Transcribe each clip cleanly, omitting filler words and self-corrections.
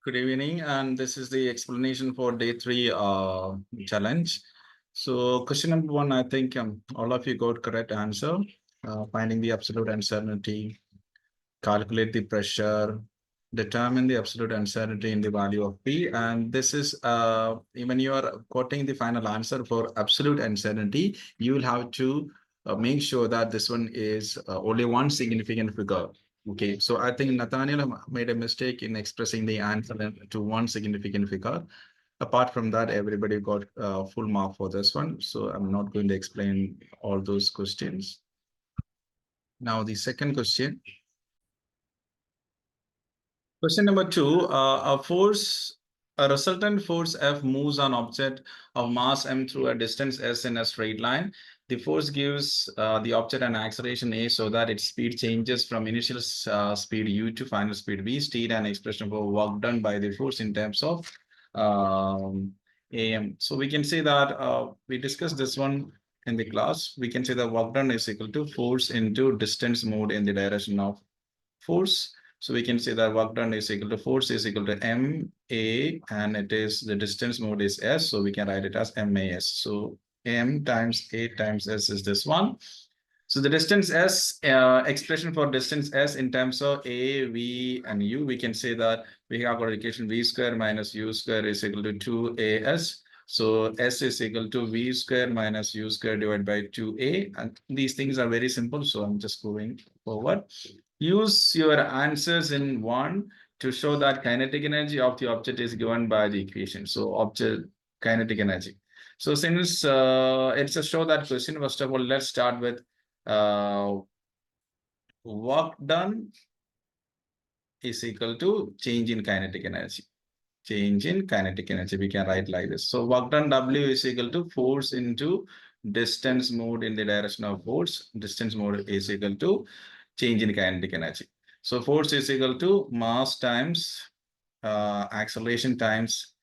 Good evening, and this is the explanation for day 3 challenge. So question number 1, I think all of you got correct answer. Finding the absolute uncertainty, calculate the pressure, determine the absolute uncertainty in the value of P. And this is when you are quoting the final answer for absolute uncertainty, you will have to make sure that this one is only one significant figure. Okay, so I think Nathaniel made a mistake in expressing the answer to one significant figure. Apart from that, everybody got full mark for this one. So I'm not going to explain all those questions. Now, the second question. Question number 2, a resultant force F moves an object of mass m through a distance s in a straight line. The force gives the object an acceleration a so that its speed changes from initial speed u to final speed v. State an expression for work done by the force in terms of am. So we can say that we discussed this one in the class. We can say that work done is equal to force into distance moved in the direction of force. So we can say that work done is equal to force is equal to MA, and it is the distance mode is S. So we can write it as MAS. So M times A times S is this one. So the distance S, expression for distance S in terms of A, V, and U, we can say that we have got equation V square minus U square is equal to 2AS. So S is equal to V square minus U square divided by 2A. And these things are very simple. So I'm just going forward. Use your answers in one to show that kinetic energy of the object is given by the equation. So object kinetic energy. So since it's a show that question, first of all, let's start with work done is equal to change in kinetic energy. Change in kinetic energy, we can write like this. So work done W is equal to force into distance moved in the direction of force. Distance moved is equal to change in kinetic energy. So force is equal to mass times acceleration times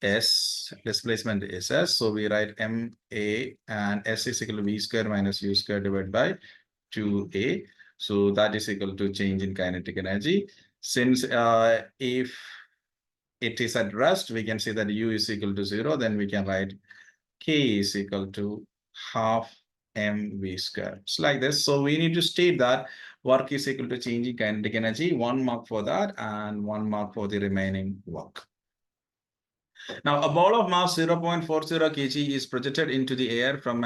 S, displacement is S. So we write MA and S is equal to V square minus U square divided by 2A. So that is equal to change in kinetic energy. Since if it is at rest, we can say that U is equal to 0, then we can write K is equal to half mv square. It's like this. So we need to state that work is equal to change in kinetic energy. 1 mark for that and 1 mark for the remaining work. Now, a ball of mass 0.40 kg is projected into the air from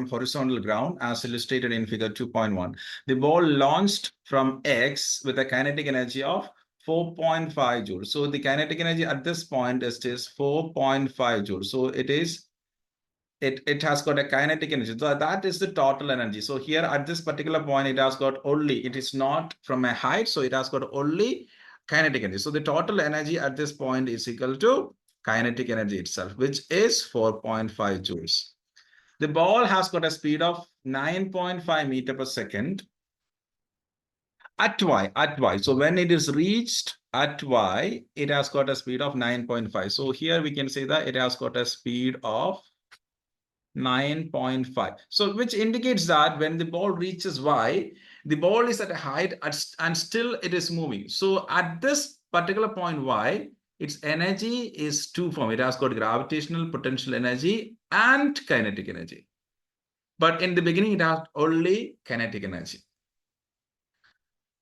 horizontal ground as illustrated in figure 2.1. The ball launched from X with a kinetic energy of 4.5 joules. So the kinetic energy at this point is 4.5 joules. So it has got a kinetic energy. So that is the total energy. So here at this particular point, it has got only, it is not from a height. So it has got only kinetic energy. So the total energy at this point is equal to kinetic energy itself, which is 4.5 joules. The ball has got a speed of 9.5 meter per second at y. So when it is reached at y, it has got a speed of 9.5. So here we can say that it has got a speed of 9.5. So which indicates that when the ball reaches y, the ball is at a height and still it is moving. So at this particular point y, its energy is two form. It has got gravitational potential energy and kinetic energy. But in the beginning, it has only kinetic energy.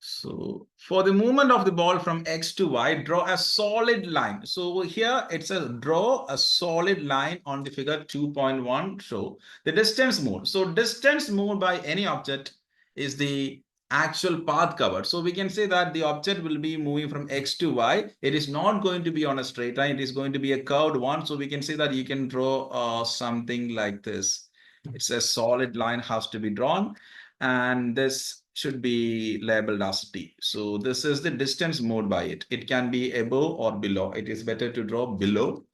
So for the movement of the ball from X to Y, draw a solid line. So here it's a draw a solid line on the figure 2.1 show the distance moved. So distance moved by any object is the actual path covered. So we can say that the object will be moving from X to Y. It is not going to be on a straight line. It is going to be a curved one. So we can say that you can draw something like this. It's a solid line has to be drawn, and this should be labeled as D. So this is the distance moved by it. It can be above or below. It is better to draw below.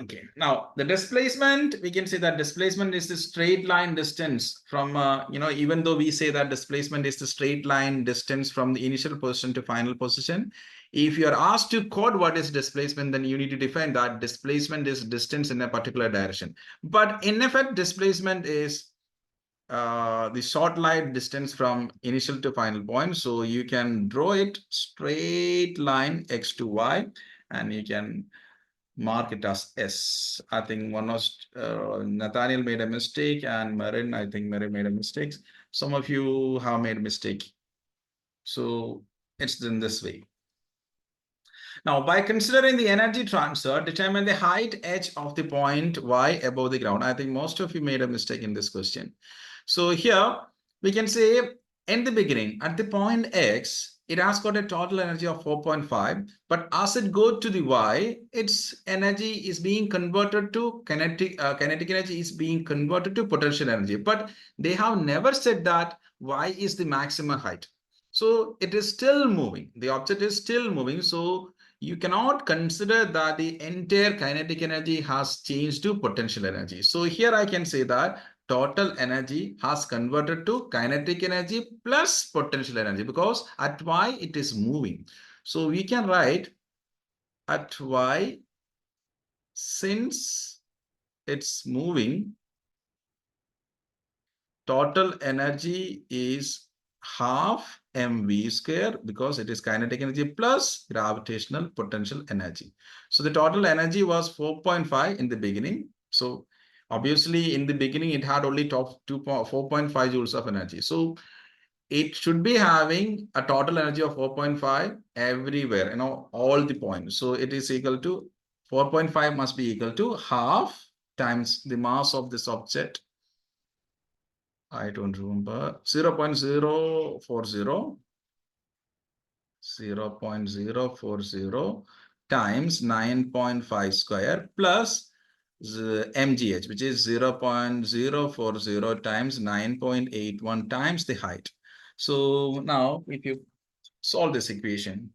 Okay, now the displacement, we can say that displacement is the straight line distance from, even though we say that displacement is the straight line distance from the initial position to final position. If you are asked to code what is displacement, then you need to define that displacement is distance in a particular direction. But in effect, displacement is the short line distance from initial to final point. So you can draw it straight line x to y, and you can mark it as S. I think one was Nathaniel made a mistake, and Marin, I think Marin made a mistake. Some of you have made a mistake. So it's in this way. Now, by considering the energy transfer, determine the height h of the point y above the ground. I think most of you made a mistake in this question. So here we can say in the beginning, at the point x, it has got a total energy of 4.5, but as it goes to the y, its energy is being converted to kinetic energy is being converted to potential energy. But they have never said that y is the maximum height. So it is still moving. The object is still moving. So you cannot consider that the entire kinetic energy has changed to potential energy. So here I can say that total energy has converted to kinetic energy plus potential energy, because at y it is moving. So we can write at y, since it's moving, total energy is half mv square, because it is kinetic energy plus gravitational potential energy. So the total energy was 4.5 in the beginning. So obviously in the beginning it had only 4.5 joules of energy. So it should be having a total energy of 4.5 everywhere, all the points. So it is equal to 4.5 must be equal to half times the mass of this object. I don't remember, 0.040 times 9.5 square plus the mgh, which is 0.040 times 9.81 times the height. So now if you solve this equation,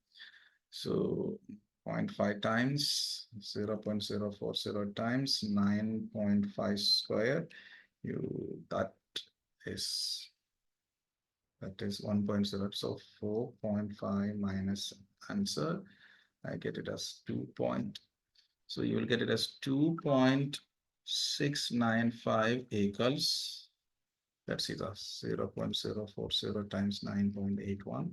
so 0.5 times 0.040 times 9.5 square, that is 1.0. So 4.5 minus answer, I get it as 2. So you will get it as 2.695 equals, let's see, the 0.040 times 9.81,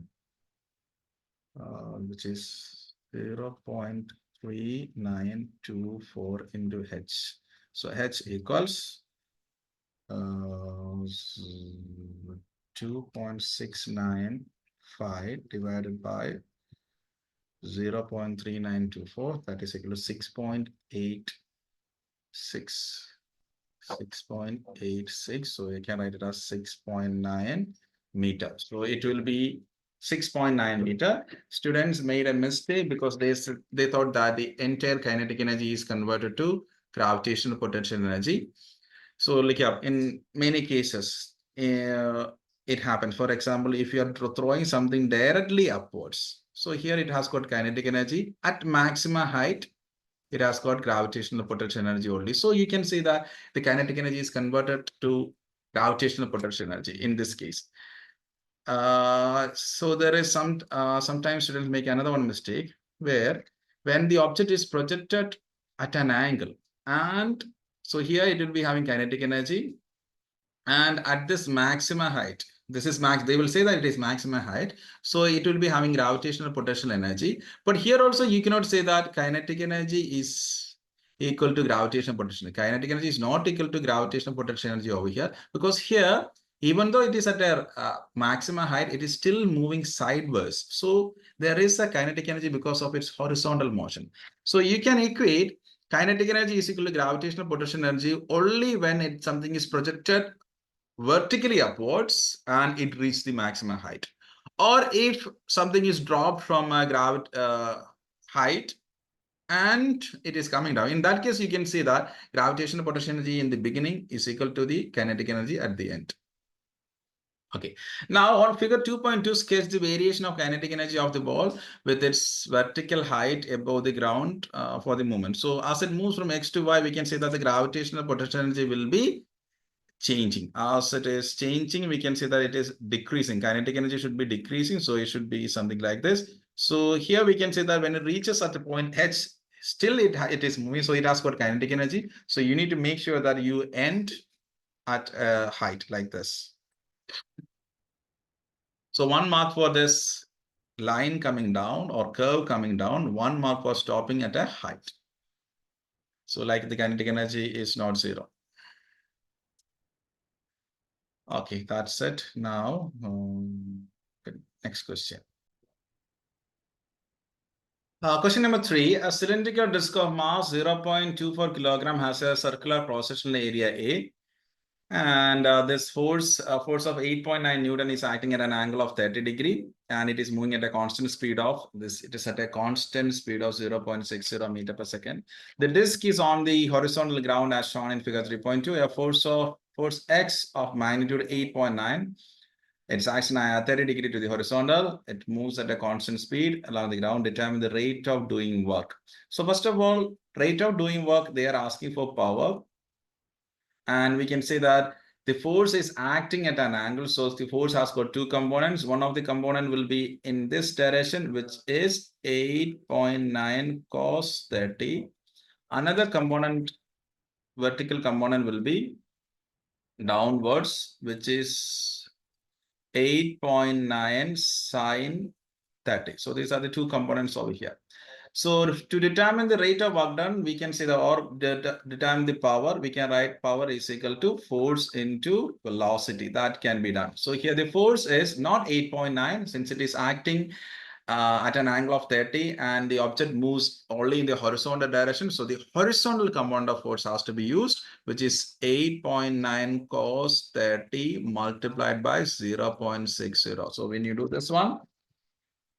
which is 0.3924 into h. So h equals 2.695 divided by 0.3924, that is equal to 6.86. 6.86. So you can write it as 6.9 meters. So it will be 6.9 meter. Students made a mistake because they thought that the entire kinetic energy is converted to gravitational potential energy. So like, yeah, in many cases, it happens. For example, if you are throwing something directly upwards, so here it has got kinetic energy at maximum height. It has got gravitational potential energy only. So you can say that the kinetic energy is converted to gravitational potential energy in this case. So there is sometimes students make another one mistake, where when the object is projected at an angle, and so here it will be having kinetic energy, and at this maximum height, this is max, they will say that it is maximum height, so it will be having gravitational potential energy. But here also you cannot say that kinetic energy is equal to gravitational potential. Kinetic energy is not equal to gravitational potential energy over here, because here, even though it is at a maximum height, it is still moving sideways. So there is a kinetic energy because of its horizontal motion. So you can equate kinetic energy is equal to gravitational potential energy only when something is projected vertically upwards and it reached the maximum height, or if something is dropped from a height and it is coming down. In that case, you can say that gravitational potential energy in the beginning is equal to the kinetic energy at the end. Okay, now on figure 2.2, sketch the variation of kinetic energy of the ball with its vertical height above the ground for the movement. So as it moves from x to y, we can say that the gravitational potential energy will be changing. As it is changing, we can say that it is decreasing. Kinetic energy should be decreasing, so it should be something like this. So here we can say that when it reaches at the point h, still it is moving, so it has got kinetic energy. So you need to make sure that you end at a height like this. So 1 mark for this line coming down or curve coming down, 1 mark for stopping at a height. So like the kinetic energy is not zero. Okay, that's it. Now, next question. Question number 3. A cylindrical disk of mass 0.24 kilogram has a circular cross-sectional area A. And this force of 8.9 Newton is acting at an angle of 30 degree, and it is moving at a constant speed of this. It is at a constant speed of 0.60 meter per second. The disk is on the horizontal ground as shown in figure 3.2. A force X of magnitude 8.9. It's acting at 30 degree to the horizontal. It moves at a constant speed along the ground. Determine the rate of doing work. So first of all, rate of doing work, they are asking for power. And we can say that the force is acting at an angle. So the force has got two components. One of the component will be in this direction, which is 8.9 cos 30. Another component, vertical component, will be downwards, which is 8.9 sine 30. So these are the two components over here. So to determine the rate of work done, we can say determine the power. We can write power is equal to force into velocity. That can be done. So here the force is not 8.9 since it is acting at an angle of 30 and the object moves only in the horizontal direction. So the horizontal component of force has to be used, which is 8.9 cos 30 multiplied by 0.60. So when you do this one,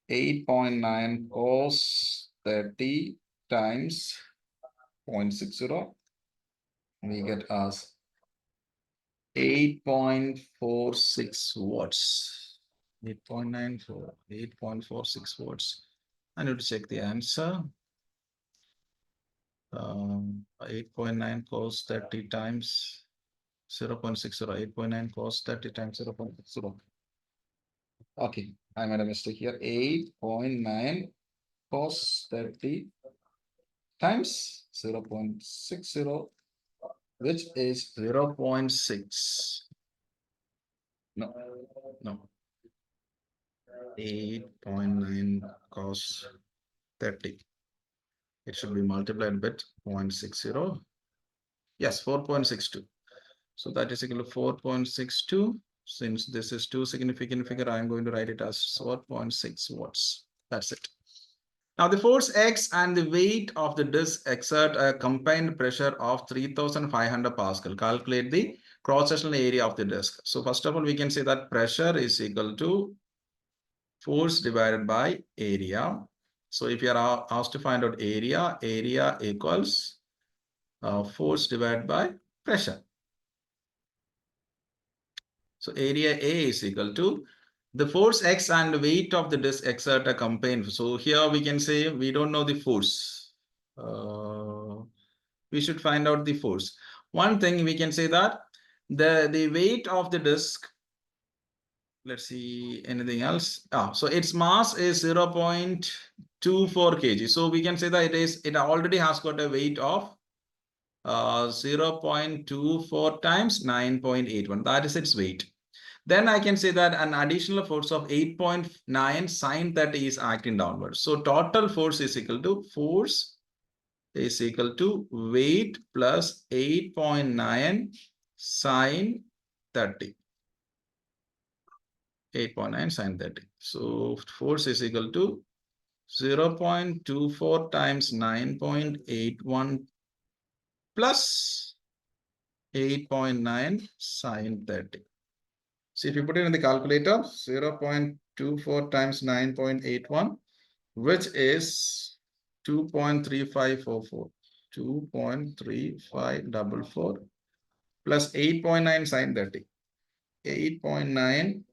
8.9 cos 30 times 0.60, we get as 8.46 watts. 8.46 watts. I need to check the answer. 8.9 cos 30 times 0.60. 8.9 cos 30 times 0.60. Okay, I made a mistake here. 8.9 cos 30 times 0.60, which is 0.6. No. 8.9 cos 30. It should be multiplied with 0.60. Yes, 4.62. So that is equal to 4.62. Since this is too significant figure, I'm going to write it as 4.6 watts. That's it. Now the force X and the weight of the disc exert a combined pressure of 3,500 Pascal. Calculate the cross-sectional area of the disc. So first of all, we can say that pressure is equal to force divided by area. So if you are asked to find out area equals force divided by pressure. So area A is equal to the force X and the weight of the disc exert a combined. So here we can say we don't know the force. We should find out the force. One thing we can say that the weight of the disc, let's see anything else. So its mass is 0.24 kg. So we can say that it already has got a weight of 0.24 times 9.81. That is its weight. Then I can say that an additional force of 8.9 sine 30 is acting downwards. So total force is equal to weight plus 8.9 sine 30. 8.9 sine 30. So force is equal to 0.24 times 9.81 plus 8.9 sine 30. So if you put it in the calculator, 0.24 times 9.81, which is 2.3544. 2.3544 plus 8.9 sine 30. 8.9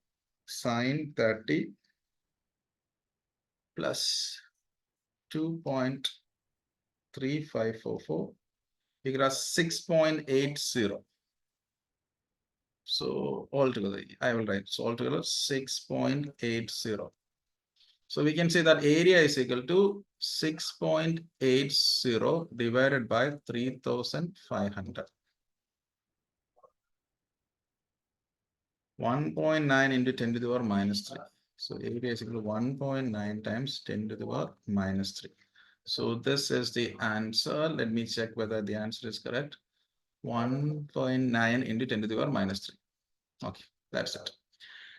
sine 30 plus 2.3544 equals 6.80. So altogether, I will write, so altogether 6.80. So we can say that area is equal to 6.80 divided by 3,500. 1.9 into 10 to the power minus 3. So area is equal to 1.9 times 10 to the power minus 3. So this is the answer. Let me check whether the answer is correct. 1.9 into 10 to the power minus 3. Okay, that's it.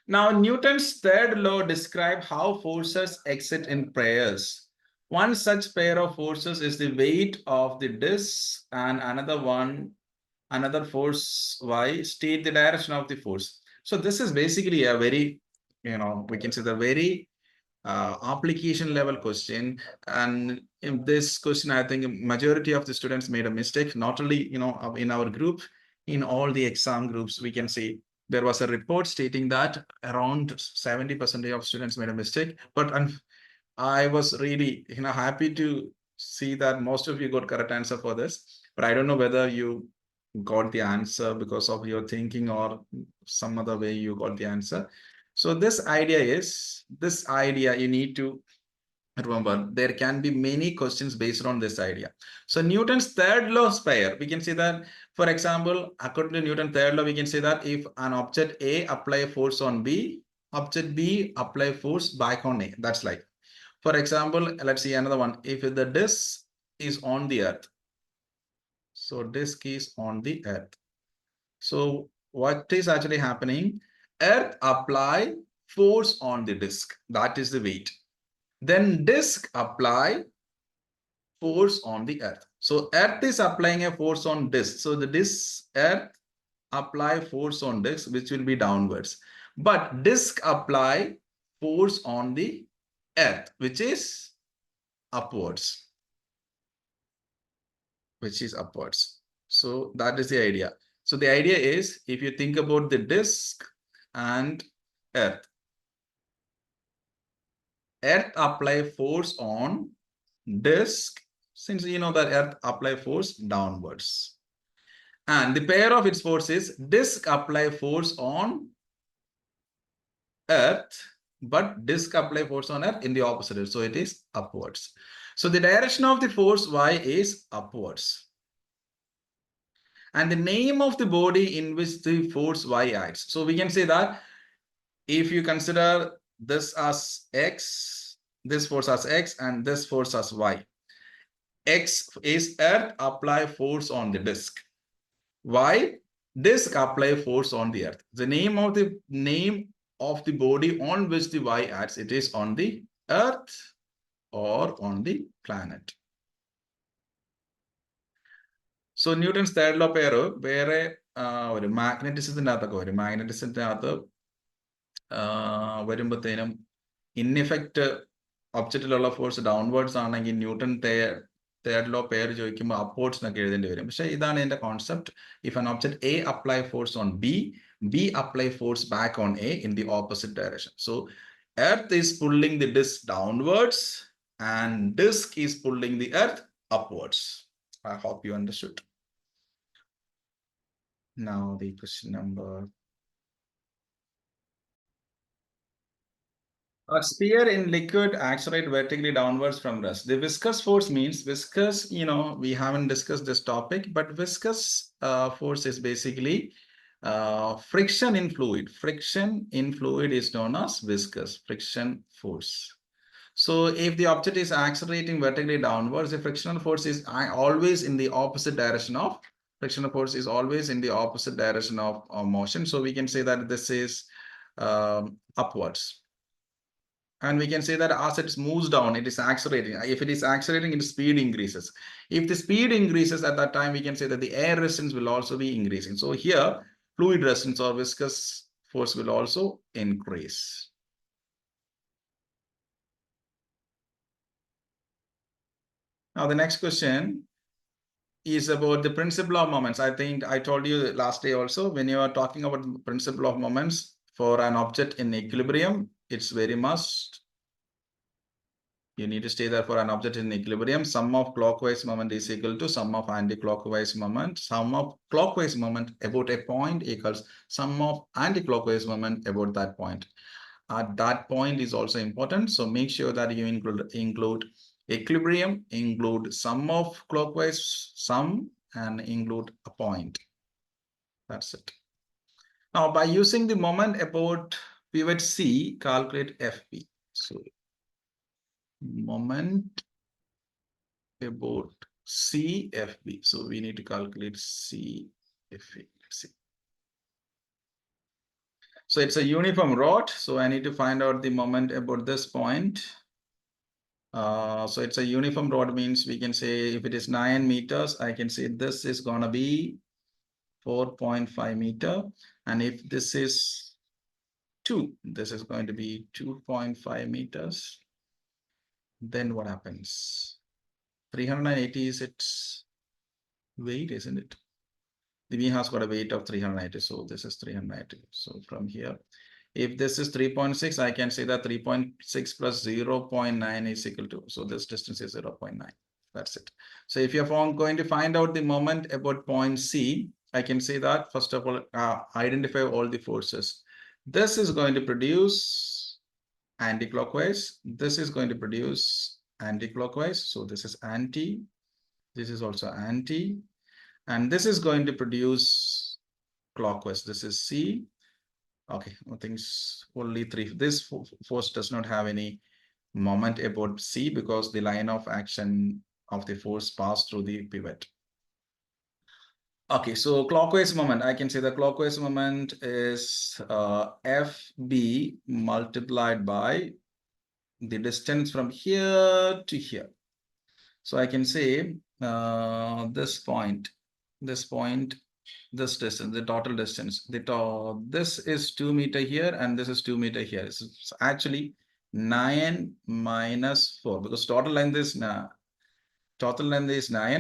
Now, Newton's third law describes how forces exist in pairs. One such pair of forces is the weight of the disk, and another force y state the direction of the force. So this is basically a very, we can say the very application level question. And in this question, I think majority of the students made a mistake, not only, in our group, in all the exam groups, we can see there was a report stating that around 70% of students made a mistake. But I was really, happy to see that most of you got correct answer for this. But I don't know whether you got the answer because of your thinking or some other way you got the answer. So this idea you need to remember. There can be many questions based on this idea. So Newton's third law of pair, we can say that, for example, according to Newton's third law, we can say that if an object A apply force on B, object B apply force back on A. That's like, for example, let's see another one. If the disk is on the earth, so disk is on the earth. So what is actually happening? Earth apply force on the disk. That is the weight. Then disk apply force on the earth. So earth is applying a force on disk. So the earth apply force on disk, which will be downwards. But disk apply force on the earth, which is upwards. So that is the idea. So the idea is, if you think about the disk and earth apply force on disk, since you know that earth apply force downwards. And the pair of its forces, disk apply force on earth, but disk apply force on earth in the opposite. So it is upwards. So the direction of the force y is upwards. And the name of the body in which the force y acts. So we can say that if you consider this as x, this force as x, and this force as y. X is earth apply force on the disk. Y, disk apply force on the earth. The name of the body on which the y acts, it is on the earth or on the planet. So Newton's third law pair, where ഒരു മാഗ്നറ്റിസത്തിനകത്തൊക്കെ വരും. മാഗ്നറ്റിസത്തിനകത്ത് വരുമ്പോഴത്തേനും in effect ഒബ്ജക്റ്റിലുള്ള force downwards ആണെങ്കിൽ newton third law പേര് ചോദിക്കുമ്പോൾ upwards എന്നൊക്കെ എഴുതേണ്ടി വരും. പക്ഷേ ഇതാണ് എൻ്റെ concept. If an object A apply force on B, B apply force back on A in the opposite direction. So earth is pulling the disk downwards and disk is pulling the earth upwards. I hope you understood. Now the question number. A sphere in liquid accelerate vertically downwards from rest. The viscous force means viscous, we haven't discussed this topic, but viscous force is basically friction in fluid. Friction in fluid is known as viscous friction force. So if the object is accelerating vertically downwards, the frictional force is always in the opposite direction of motion. So we can say that this is upwards. And we can say that as it moves down, it is accelerating. If it is accelerating, its speed increases. If the speed increases at that time, we can say that the air resistance will also be increasing. So here, fluid resistance or viscous force will also increase. Now, the next question is about the principle of moments. I think I told you last day also, when you are talking about the principle of moments for an object in equilibrium, it's very must. You need to stay there for an object in equilibrium. Sum of clockwise moment is equal to sum of anti-clockwise moment. Sum of clockwise moment about a point equals sum of anti-clockwise moment about that point. That point is also important. So make sure that you include equilibrium, include sum of clockwise sum, and include a point. That's it. Now, by using the moment about pivot C, calculate FB. So, moment about CFB. So, we need to calculate CFB. Let's see. So, it's a uniform rod. So, I need to find out the moment about this point. So, it's a uniform rod means we can say if it is 9 meters, I can say this is going to be 4.5 meter. And if this is 2, this is going to be 2.5 meters. Then what happens? 380 is its weight, isn't it? The beam has got a weight of 380, so this is 380. So from here, if this is 3.6, I can say that 3.6 plus 0.9 is equal to, so this distance is 0.9. That's it. So if you're going to find out the moment about point C, I can say that first of all, identify all the forces. This is going to produce anti-clockwise. This is going to produce anti-clockwise. So this is anti. This is also anti. And this is going to produce clockwise. This is C. Okay, I think only 3. This force does not have any moment about C because the line of action of the force passed through the pivot. Okay, so clockwise moment, I can say the clockwise moment is FB multiplied by the distance from here to here. So I can say this point, this distance, the total distance, this is 2 meter here and this is 2 meter here. It's actually 9 minus 4 because total length is 9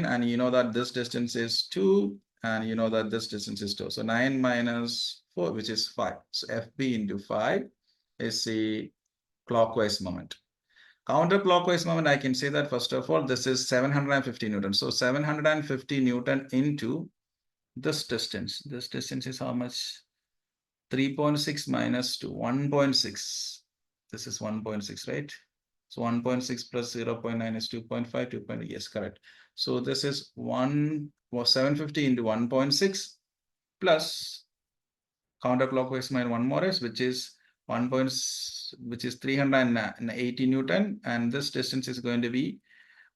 and you know that this distance is 2 and you know that this distance is 2. So 9 minus 4, which is 5. So FB into 5 is the clockwise moment. Counterclockwise moment, I can say that first of all, this is 750 Newton. So 750 Newton into this distance. This distance is how much? 3.6 minus 2, 1.6. This is 1.6, right? So 1.6 plus 0.9 is 2.5, 2.8. Yes, correct. So this is 750 into 1.6 plus counterclockwise mind one more is, which is 380 Newton, and this distance is going to be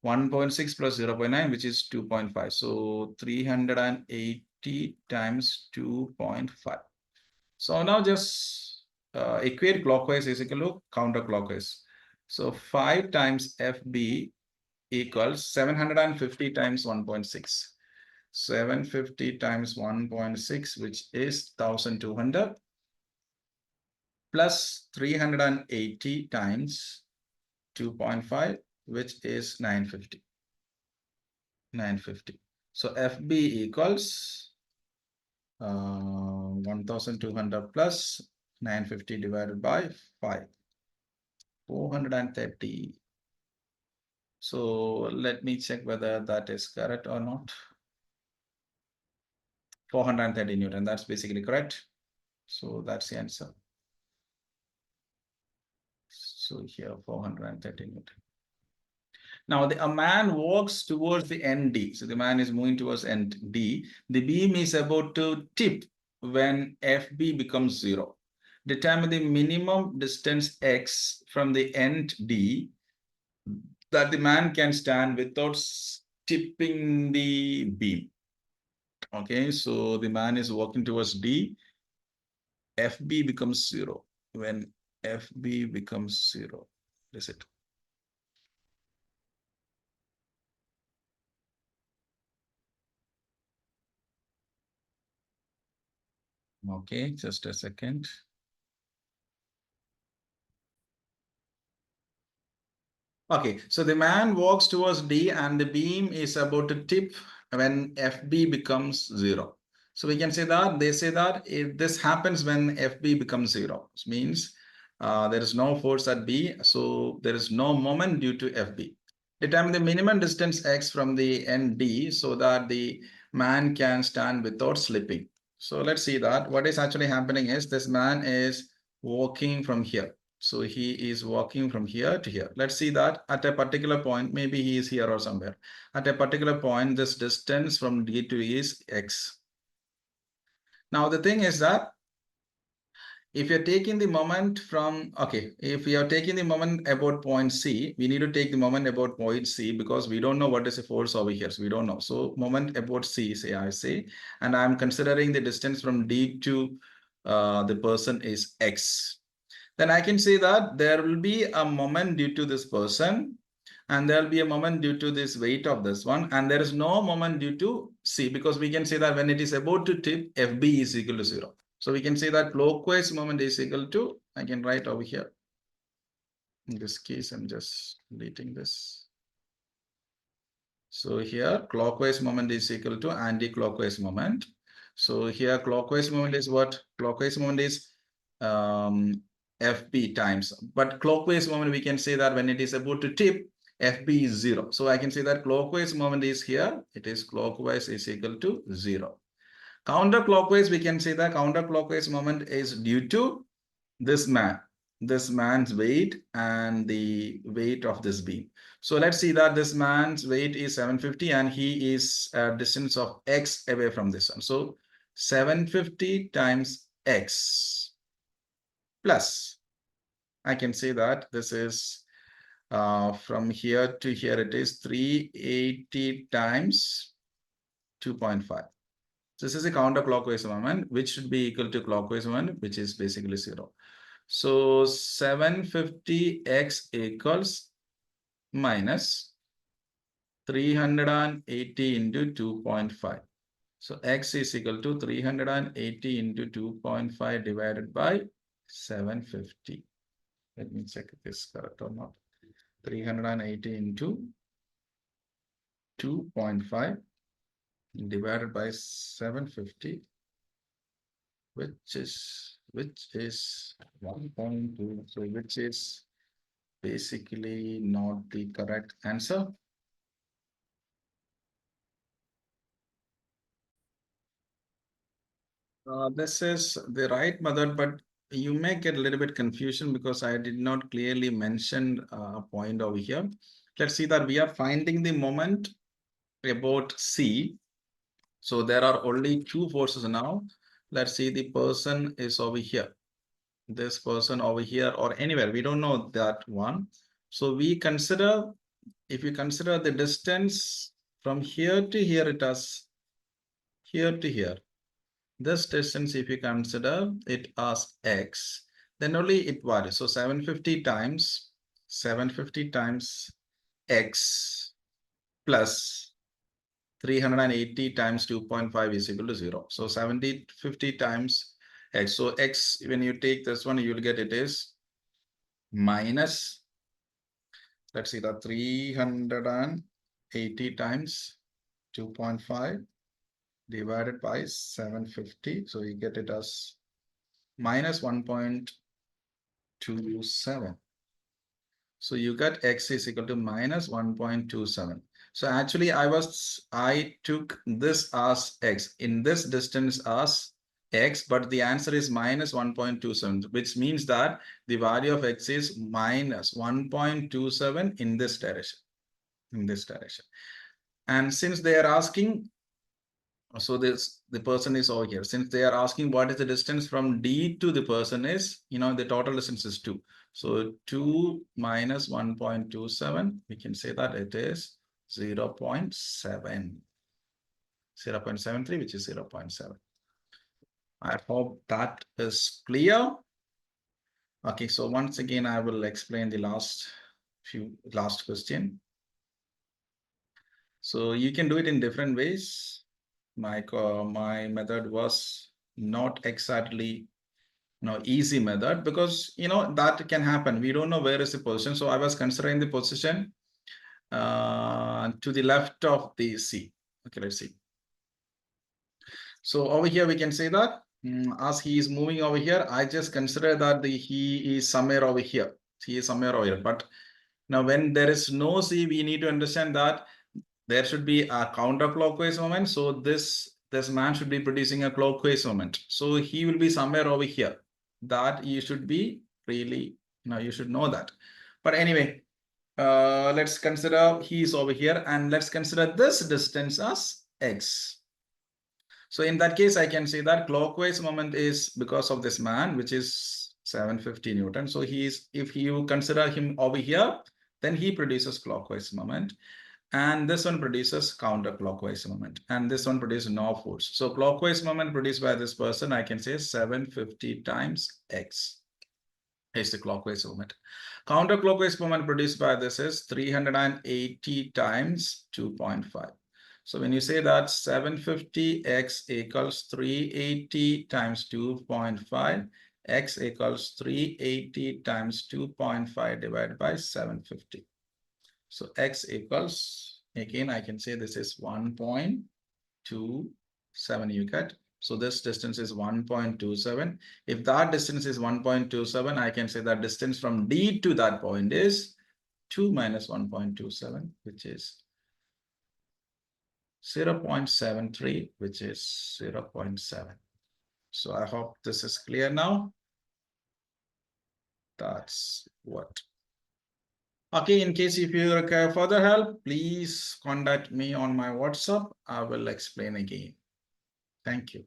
1.6 plus 0.9, which is 2.5. So 380 times 2.5. So now just equate clockwise is equal to counterclockwise. So 5 times FB equals 750 times 1.6. 750 times 1.6, which is 1200, plus 380 times 2.5, which is 950. 950. So FB equals 1200 plus 950 divided by 5. 430. So let me check whether that is correct or not. 430 Newton, that's basically correct. So that's the answer. So here 430 Newton. Now a man walks towards the end D. So the man is moving towards end D. The beam is about to tip when FB becomes 0. Determine the minimum distance X from the end D that the man can stand without tipping the beam. Okay, so the man is walking towards D. FB becomes 0. When FB becomes 0, that's it. Okay, just a second. Okay, so the man walks towards D and the beam is about to tip when FB becomes 0. So we can say that they say that if this happens when FB becomes 0, it means there is no force at B, so there is no moment due to FB. Determine the minimum distance X from the end D so that the man can stand without slipping. So let's see that what is actually happening is this man is walking from here. So he is walking from here to here. Let's see that at a particular point, maybe he is here or somewhere. At a particular point, this distance from D to E is X. Now the thing is that if you're taking the moment from, okay, if we are taking the moment about point C, we need to take the moment about point C because we don't know what is the force over here. So we don't know. So moment about C, say I say, and I'm considering the distance from D to the person is X. Then I can say that there will be a moment due to this person, and there will be a moment due to this weight of this one, and there is no moment due to C, because we can say that when it is about to tip, FB is equal to 0. So we can say that clockwise moment is equal to, I can write over here. In this case, I'm just deleting this. So here clockwise moment is equal to anti-clockwise moment. So here clockwise moment is what? Clockwise moment is FB times. But clockwise moment, we can say that when it is about to tip, FB is 0. So I can say that clockwise moment is here. It is clockwise is equal to 0. Counterclockwise, we can say that counterclockwise moment is due to this man's weight and the weight of this beam. So let's see that this man's weight is 750 and he is a distance of X away from this one. So 750 times X plus, I can say that this is from here to here, it is 380 times 2.5. This is a counterclockwise moment, which should be equal to clockwise moment, which is basically 0. So 750x equals minus 380 into 2.5. So x is equal to 380 into 2.5 divided by 750. Let me check if this is correct or not. 380 into 2.5 divided by 750, which is 1.2. So which is basically not the correct answer. This is the right method, but you may get a little bit confusion because I did not clearly mention a point over here. Let's see that we are finding the moment about C. So there are only two forces now. Let's see, the person is over here. This person over here or anywhere, we don't know that one. So we consider, if you consider the distance from here to here, it has here to here. This distance, if you consider it as X, then only it varies. So 750 times X plus 380 times 2.5 is equal to 0. So 750 times X. So X, when you take this one, you'll get it is minus, let's see, that 380 times 2.5 divided by 750. So you get it as minus 1.27. So you get X is equal to minus 1.27. So actually I took this as X in this distance as X, but the answer is minus 1.27, which means that the value of X is minus 1.27 in this direction, And since they are asking, so the person is over here, since they are asking what is the distance from D to the person is, the total distance is 2. So 2 minus 1.27, we can say that it is 0.7, 0.73, which is 0.7. I hope that is clear. Okay, so once again, I will explain the last question. So you can do it in different ways. My method was not exactly easy method because that can happen. We don't know where is the position. So I was considering the position to the left of the C. Okay, let's see. So over here we can say that as he is moving over here, I just consider that he is somewhere over here. He is somewhere over here. But now when there is no C, we need to understand that there should be a counterclockwise moment. So this man should be producing a clockwise moment. So he will be somewhere over here. That you should be really, you should know that. But anyway, let's consider he is over here and let's consider this distance as X. So in that case, I can say that clockwise moment is because of this man, which is 750 Newton. So if you consider him over here, then he produces clockwise moment. And this one produces counterclockwise moment. And this one produces no force. So clockwise moment produced by this person, I can say 750 times X is the clockwise moment. Counterclockwise moment produced by this is 380 times 2.5. So when you say that 750x equals 380 times 2.5, x equals 380 times 2.5 divided by 750. So x equals, again, I can say this is 1.27, you get. So this distance is 1.27. If that distance is 1.27, I can say that distance from D to that point is 2 minus 1.27, which is 0.73, which is 0.7. So I hope this is clear now. That's what. Okay, in case if you require further help, please contact me on my WhatsApp. I will explain again. Thank you.